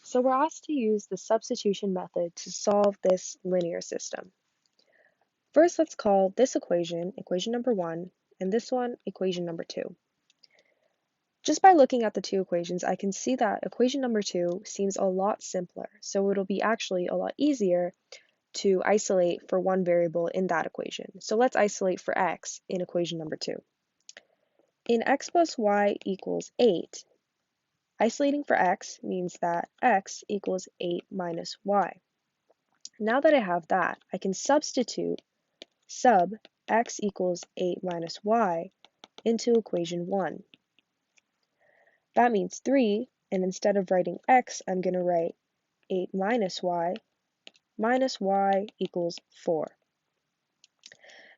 So we're asked to use the substitution method to solve this linear system. First, let's call this equation equation number 1, and this one equation number 2. Just by looking at the two equations, I can see that equation number 2 seems a lot simpler, so it'll be actually a lot easier to isolate for one variable in that equation. So let's isolate for x in equation number 2. In x plus y equals 8, isolating for x means that x equals 8 minus y. Now that I have that, I can substitute sub x equals 8 minus y into equation 1. That means 3, and instead of writing x, I'm going to write 8 minus y equals 4.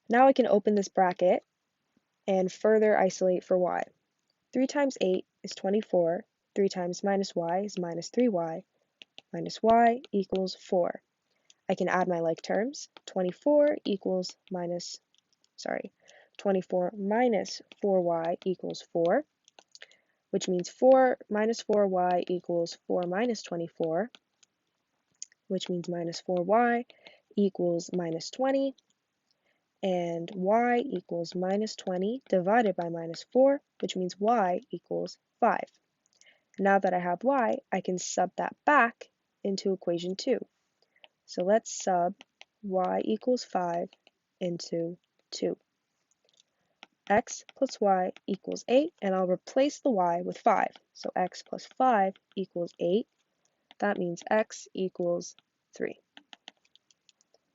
Now I can open this bracket and further isolate for y. 3 times 8 is 24, 3 times minus y is minus 3y, minus y equals 4. I can add my like terms. 24 minus 4y equals 4, which means 4 minus 4y equals 4 minus 24, which means minus 4y equals minus 20, and y equals minus 20 divided by minus 4, which means y equals 5. Now that I have y, I can sub that back into equation 2. So let's sub y equals 5 into 2. X plus y equals 8, and I'll replace the y with 5. So x plus 5 equals 8. That means x equals 3.